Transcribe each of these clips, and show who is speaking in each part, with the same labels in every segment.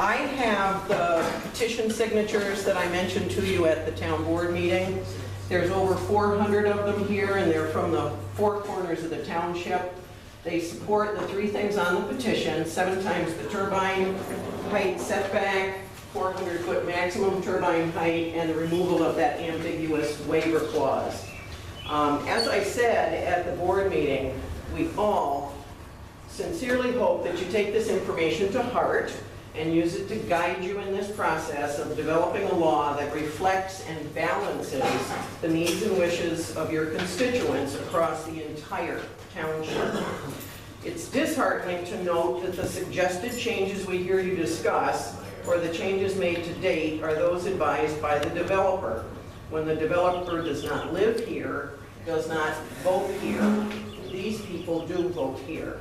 Speaker 1: I have the petition signatures that I mentioned to you at the town board meeting. There's over 400 of them here, and they're from the four corners of the township. They support the three things on the petition: 7 times the turbine height setback, 400-foot maximum turbine height, and the removal of that ambiguous waiver clause. As I said at the board meeting, we all sincerely hope that you take this information to heart and use it to guide you in this process of developing a law that reflects and balances the needs and wishes of your constituents across the entire township. It's disheartening to note that the suggested changes we hear you discuss, or the changes made to date, are those advised by the developer, when the developer does not live here, does not vote here. These people do vote here.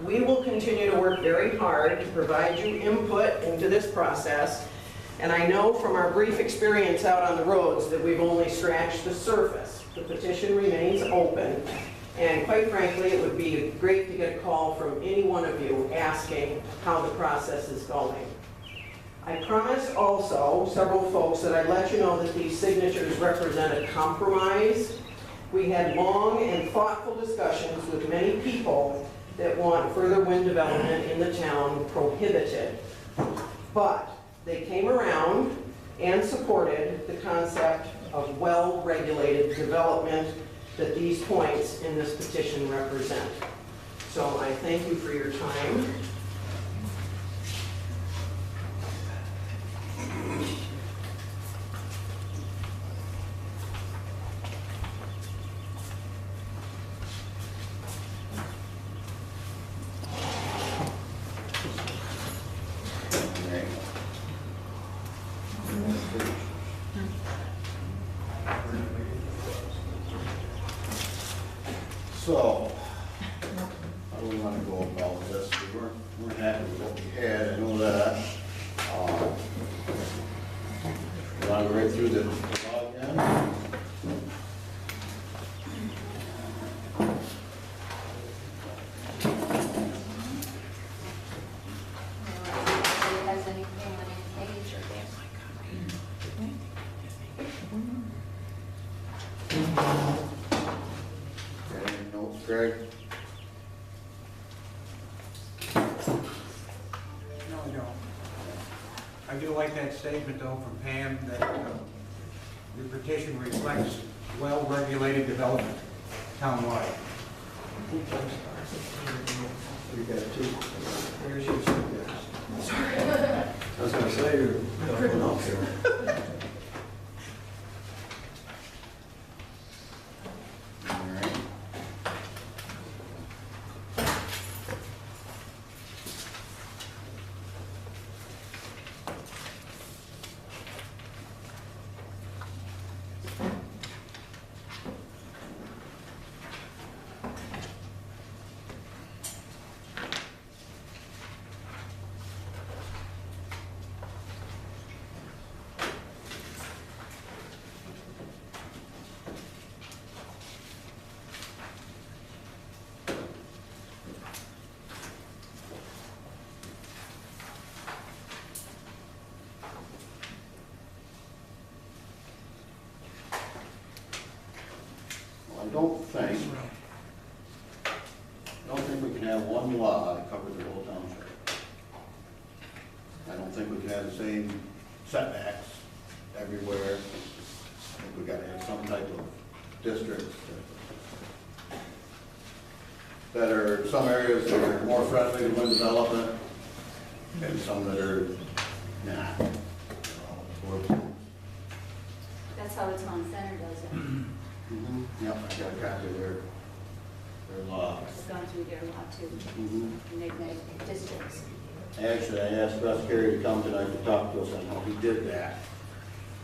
Speaker 1: We will continue to work very hard to provide you input into this process, and I know from our brief experience out on the roads that we've only scratched the surface. The petition remains open, and quite frankly, it would be great to get a call from any one of you asking how the process is going. I promised also several folks that I'd let you know that these signatures represent a compromise. We had long and thoughtful discussions with many people that want further wind development in the town prohibited. But they came around and supported the concept of well-regulated development that these points in this petition represent. So I thank you for your time.
Speaker 2: So, how do we want to go about this? We weren't happy with what we had, I know that. We want to go right through the law again?
Speaker 3: Has anything on any page or
Speaker 2: Any notes, Greg?
Speaker 4: No, I don't. I do like that statement though from Pam that your petition reflects well-regulated development townwide.
Speaker 5: We got two. Here's your signatures. Sorry. I was gonna say, you're printing off here.
Speaker 2: All right. Well, I don't think we can have one law that covers the whole township. I don't think we can have the same setbacks everywhere. I think we gotta have some type of districts that are, some areas that are more friendly to wind development, and some that are not.
Speaker 3: That's how the town center does it.
Speaker 2: Yep, I got a copy of their law.
Speaker 3: It's gone through their law too,
Speaker 2: Mhm.
Speaker 3: and they've made districts.
Speaker 2: Actually, I asked Russ Carey to come tonight to talk to us on how he did that.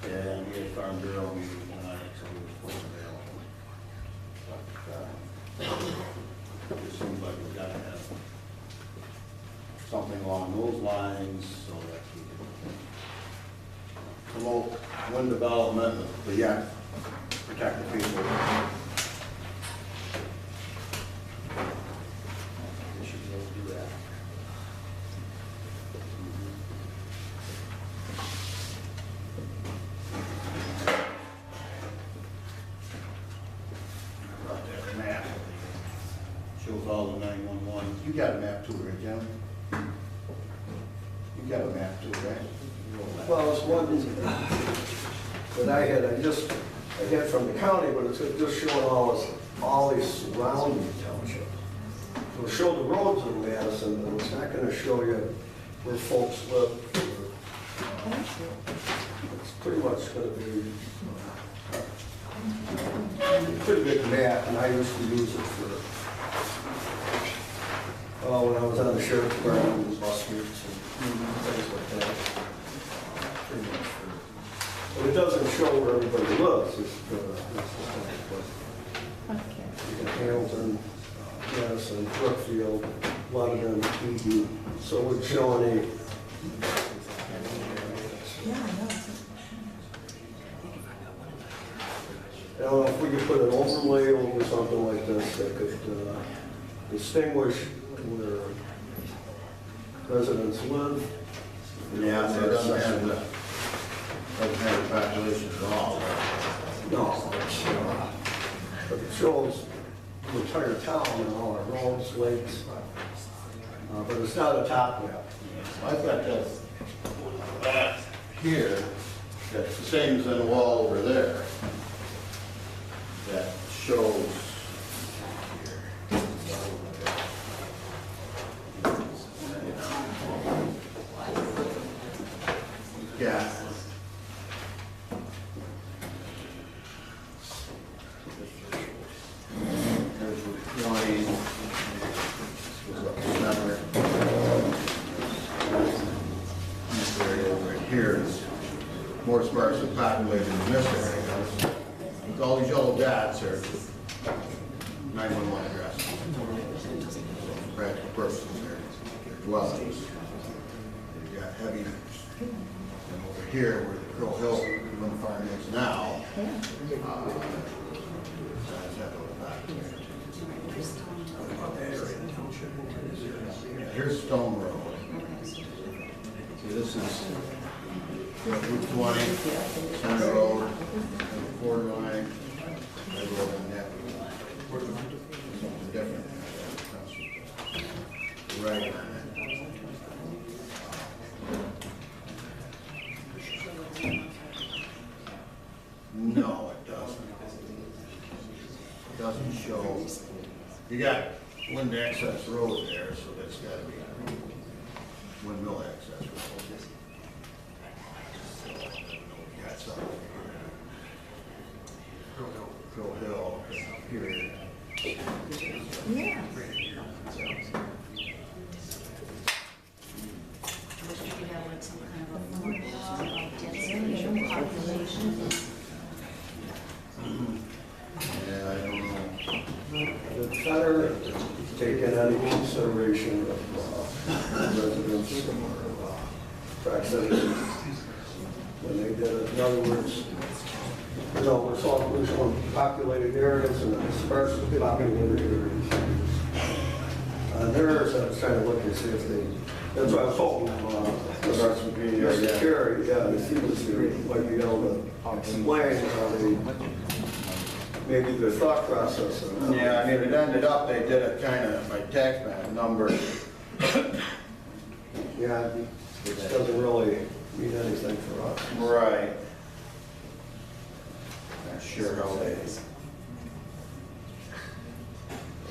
Speaker 2: And he had Farm Bureau meeting tonight, so he was fully available. But, it seems like we've got to have something along those lines so that we can promote wind development, but yet protect the people. We should be able to do that. got a map too, right?
Speaker 5: Well, it's one that I had from the county, but it's just showing all these surrounding townships. It'll show the roads in Madison, but it's not gonna show you where folks live. It's pretty much gonna be a pretty big map, and I used to use it for, when I was on the sheriff's department, with bus routes and things like that. Pretty much for, but it doesn't show where everybody lives. It's the you got Hamilton, Madison, Brookfield, Lebanon, ED. So it would show any. I don't know if we could put an overlay over something like this that could distinguish where residents live.
Speaker 2: Yeah, so it doesn't have the population at all.
Speaker 5: No, it's, but it shows the entire town and all our roads, lakes, but it's not a top map.
Speaker 2: I've got that here, that's the same as on the wall over there. That shows. Yeah. There's Ronnie. This was up to Summer. This area over here is more sparsely populated than this area. All these yellow dots are 911 addresses. Practical purposes, they're dwellings. You've got heavy, and over here where the Crow Hill Wind Farm is now. Here's Stone Road. See, this is Route 20, Center Road, Ford Line, that road and that. Something different. Right on it. No, it doesn't. It doesn't show. You got wind access road there, so that's gotta be windmill access road. You got something here. Crow Hill, here.
Speaker 3: Yeah. Wish we could have like some kind of a formula of density or population.
Speaker 2: Yeah, I don't know.
Speaker 5: It's better taking any consideration of residents or proximity when they did it. In other words, we're showing populated areas and sparsely populated areas. There's, I was trying to look and see if they, that's what I was hoping, Mr. Carey, if he was here, might be able to explain how they, maybe their thought process.
Speaker 2: Yeah, I mean, it ended up, they did it kind of by tax map number.
Speaker 5: Yeah, it doesn't really mean anything for us.
Speaker 2: Right. Not sure how they.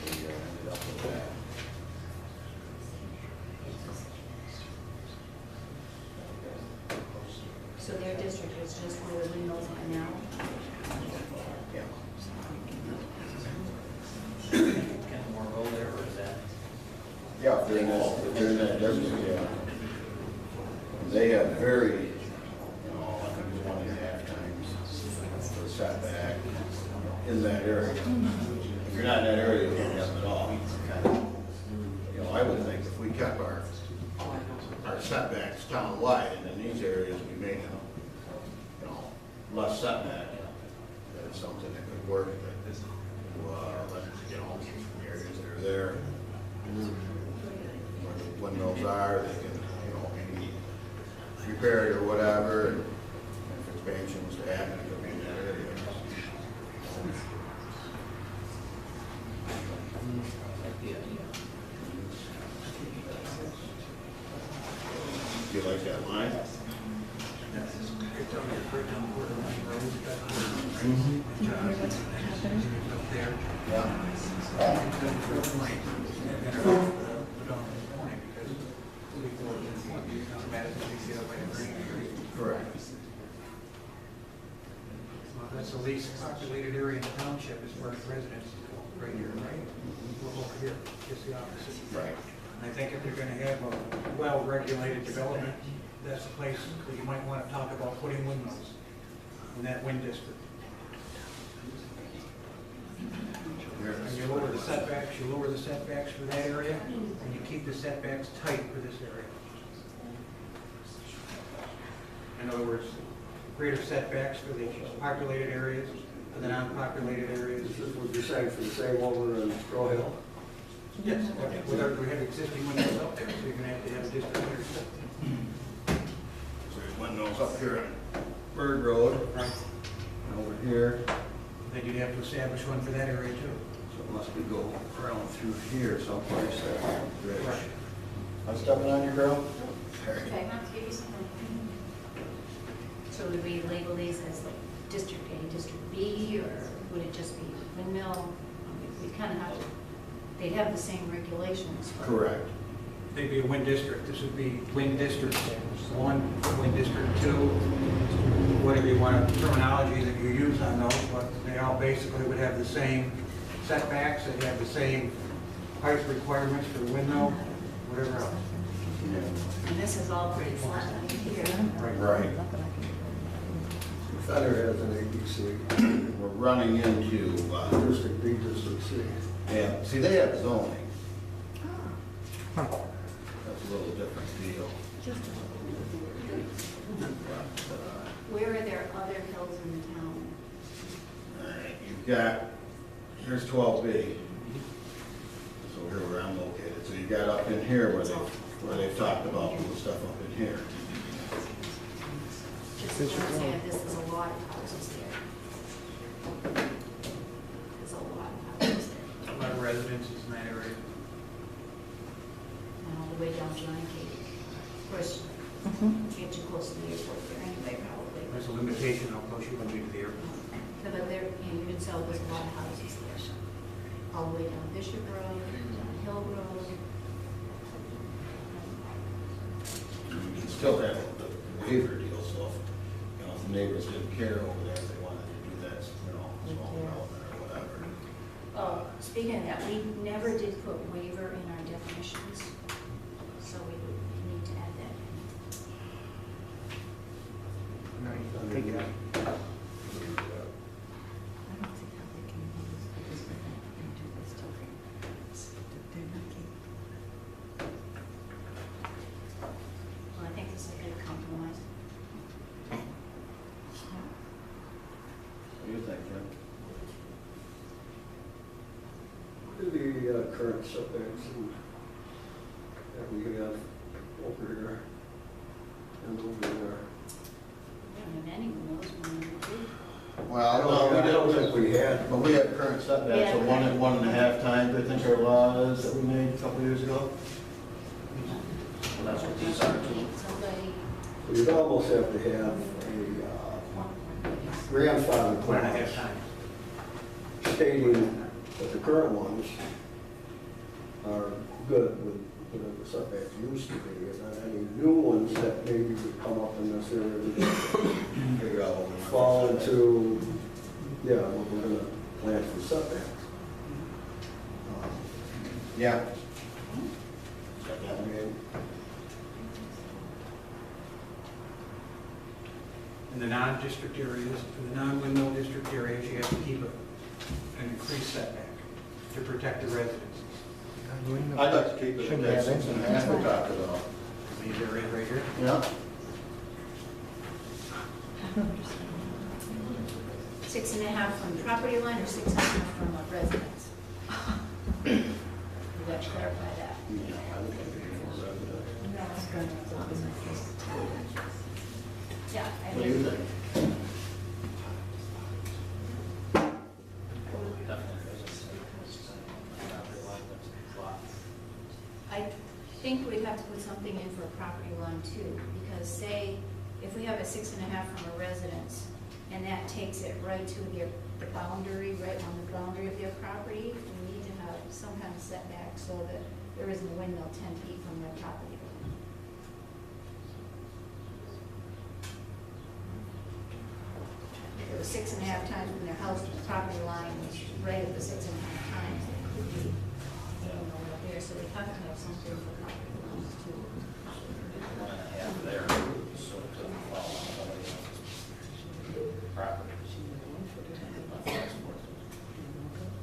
Speaker 2: ended up with that.
Speaker 3: So their district is just where the windmills are now?
Speaker 2: Yeah.
Speaker 6: More road there, or is that?
Speaker 2: Yeah, during that district, yeah. They have very, like 1.5 times the setback in that area. If you're not in that area, you don't have it at all. I would think if we kept our setbacks town-wide, and in these areas, we made less setback, that's something that could work. Areas that are there, where the windmills are, they can, maybe repair it or whatever, and if expansion was to happen, it could be in that area. Do you like that line? Yeah. Correct.
Speaker 4: Well, that's the least populated area in the township as far as residents go, right here, right? We're over here, just the opposite.
Speaker 2: Right.
Speaker 4: And I think if they're gonna have a well-regulated development, that's the place that you might wanna talk about putting windmills in that wind district. And you lower the setbacks for that area, and you keep the setbacks tight for this area. In other words, greater setbacks for the populated areas, for the non-populated areas.
Speaker 5: This would be saying for the same over in Straw Hill.
Speaker 4: Yes, we have existing windows up there, so you're gonna have to have a district here.
Speaker 2: So there's windows up here on Bird Road,
Speaker 4: Right.
Speaker 2: and over here.
Speaker 4: Then you'd have to establish one for that area too.
Speaker 2: So it must be go around through here someplace, bridge.
Speaker 4: Right.
Speaker 2: I'm stepping on your girl?
Speaker 3: Okay, give you something. So would we label these as like District A, District B, or would it just be windmill? We kind of have to, they have the same regulations. but-
Speaker 2: Correct.
Speaker 4: They'd be a wind district, this would be wind district 1, wind district 2, whatever you want, terminology that you use on those, but they all basically would have the same setbacks, they'd have the same height requirements for the windmill, whatever else.
Speaker 3: And this is all pretty flat right here.
Speaker 2: Right.
Speaker 5: Feather has an ABC,
Speaker 2: We're running into,
Speaker 5: District B, District C.
Speaker 2: yeah, see, they have zoning. That's a little different deal.
Speaker 3: Where are there other hills in the town?
Speaker 2: All right, you've got, here's 12B. So here where I'm located. So you got up in here where they've talked about the stuff up in here.
Speaker 3: Just as long as they have, this is a lot of houses there. There's a lot of houses there.
Speaker 4: A lot of residences in that area.
Speaker 3: And all the way down Johnny Cake. Of course, get you close to the airport there anyway, probably.
Speaker 4: There's a limitation, I'll push you when you to the airport.
Speaker 3: But there, you can tell there's a lot of houses there. All the way down Bishop Road, down Hill Road.
Speaker 2: You can still have the waiver deal, so if the neighbors didn't care over there, if they wanted to do that, small development or whatever.
Speaker 3: Oh, speaking of that, we never did put waiver in our definitions, so we would need to add that in.
Speaker 5: Take it out.
Speaker 3: Well, I think this is a good compromise.
Speaker 2: What do you think, Frank?
Speaker 5: What are the current setbacks that we have over here and over there?
Speaker 3: We don't have any of those when we do.
Speaker 2: Well,
Speaker 5: I don't think we had.
Speaker 2: But we have current setbacks of
Speaker 3: Yeah.
Speaker 2: 1.5 times, I think our law is that we made a couple years ago.
Speaker 6: Well, that's what these are too.
Speaker 3: Somebody,
Speaker 5: You'd almost have to have a grandfather
Speaker 4: 1.5
Speaker 5: clause
Speaker 4: times.
Speaker 5: stating that the current ones are good with whatever the setbacks used to be, and then any new ones that maybe would come up in this area would
Speaker 2: Figure out what we want.
Speaker 5: fall into, yeah, what we're gonna plan for setbacks.
Speaker 2: Yeah.
Speaker 5: I mean,
Speaker 4: In the non-district areas, in the non-windmill district areas, you have to keep an increased setback to protect the residents.
Speaker 2: I'd like to keep it at that 6.5 we talked about.
Speaker 4: These areas right here.
Speaker 2: Yeah.
Speaker 3: 6.5 from the property line or 6.5 from a residence? You got to clarify that. Yeah, I
Speaker 2: What do you
Speaker 3: mean,
Speaker 2: think?
Speaker 3: I think we'd have to put something in for a property line too, because say, if we have a 6.5 from a residence, and that takes it right to the boundary, right on the boundary of their property, we need to have some kind of setback so that there isn't a windmill 10 feet from their property line. If it was 6.5 times from their house to the property line, which right at the 6.5 times, it could be, up there, so they have to have something for property lines too.
Speaker 6: 1.5 there, so it doesn't fall on somebody else's property.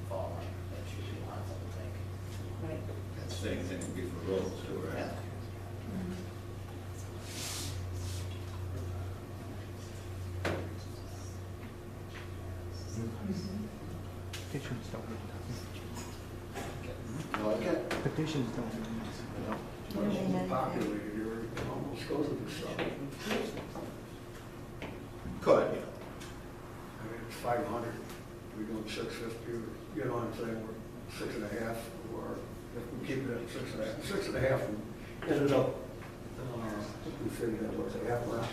Speaker 6: Fall on, that should be on, I would think.
Speaker 3: Right.
Speaker 2: That same thing would be for roads too, right?
Speaker 7: Petitions don't get
Speaker 2: No, I can't.
Speaker 7: done. Petitions don't get done.
Speaker 5: It's populated here, it almost goes to the south.
Speaker 2: Could,
Speaker 5: I mean, it's 500, we're doing 650, you know what I'm saying, we're 6.5, or if we keep it at 6.5, 6.5, we ended up, we figured out what's a half mile.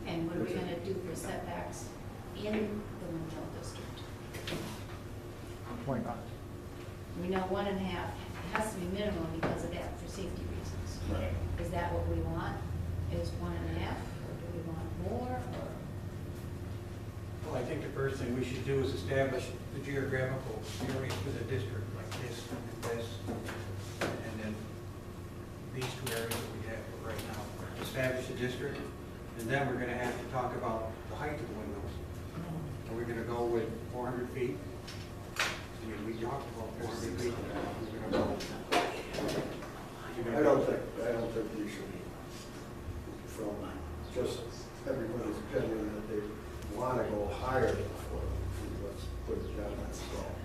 Speaker 3: And what are we gonna do for setbacks in the Windmill District?
Speaker 7: Why not?
Speaker 3: We know 1.5, it has to be minimum because of that, for safety reasons.
Speaker 2: Right.
Speaker 3: Is that what we want? Is 1.5, or do we want more, or?
Speaker 4: Well, I think the first thing we should do is establish the geographical area for the district, like this and this, and then these two areas that we have right now. Establish the district, and then we're gonna have to talk about the height of the windows. Are we gonna go with 400 feet? I mean, we talked about 400 feet. We're gonna go.
Speaker 5: I don't think we should, from just everybody's opinion that they want to go higher than 400 feet, let's put it down that slope.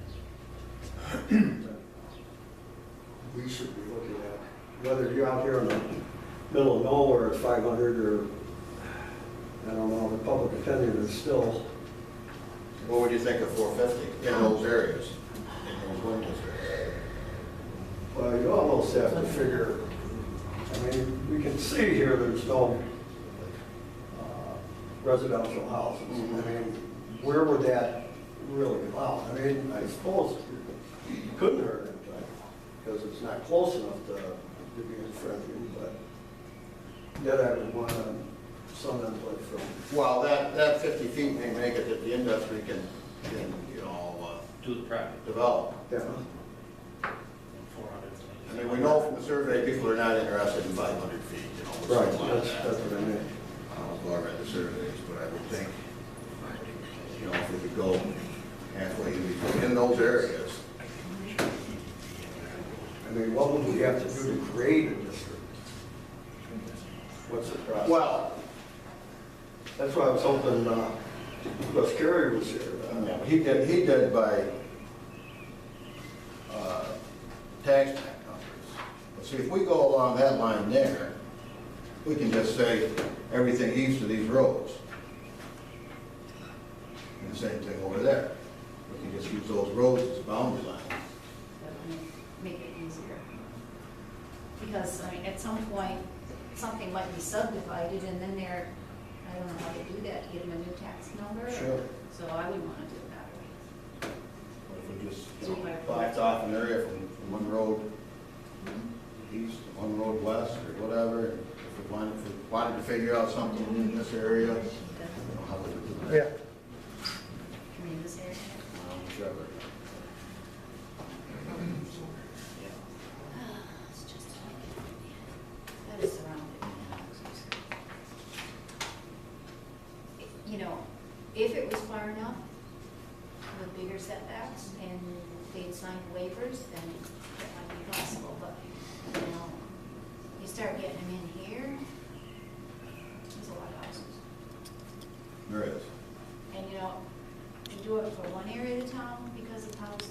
Speaker 5: We should be looking at, whether you're out here in the middle of nowhere at 500 or, I don't know, the public opinion is still,
Speaker 2: What would you think of 450 in those areas? In those windows areas?
Speaker 5: well, you almost have to figure, I mean, we can see here there's no residential houses. I mean, where would that really allow? I mean, I suppose you couldn't hurt anything because it's not close enough to be infringing, but yet I would want some input from.
Speaker 2: Well, that 50 feet may make it that the industry can
Speaker 6: To the property,
Speaker 2: develop.
Speaker 5: Yeah.
Speaker 6: 400.
Speaker 2: I mean, we know from the survey, people are not interested in 500 feet, or
Speaker 5: Right,
Speaker 2: something like
Speaker 5: that's
Speaker 2: that.
Speaker 5: what I mean.
Speaker 2: I don't know if I read the surveys, but I would think, if we could go halfway in those areas.
Speaker 5: I mean, what would we have to do to create a district? What's the process?
Speaker 2: Well,
Speaker 5: That's why I was hoping, Wes Carey was here.
Speaker 2: he did by tax map numbers. But see, if we go along that line there, we can just say everything east of these roads. And the same thing over there. We can just use those roads as boundary lines.
Speaker 3: That would make it easier. Because, I mean, at some point, something might be subdivided, and then I don't know how to do that, to get them a new tax number.
Speaker 5: Sure.
Speaker 3: So I wouldn't want to do it that way.
Speaker 2: What if we just blocked off an area from one road east, one road west, or whatever, and if we wanted to figure out something in this area, you know, how would we do that?
Speaker 7: Yeah.
Speaker 3: I mean, this area.
Speaker 2: Whichever.
Speaker 3: It's just, that is surrounded by houses. You know, if it was far enough with bigger setbacks and they'd sign waivers, then that might be possible, but, you start getting them in here, there's a lot of houses.
Speaker 2: There is.
Speaker 3: And you do it for one area of the town because of how it's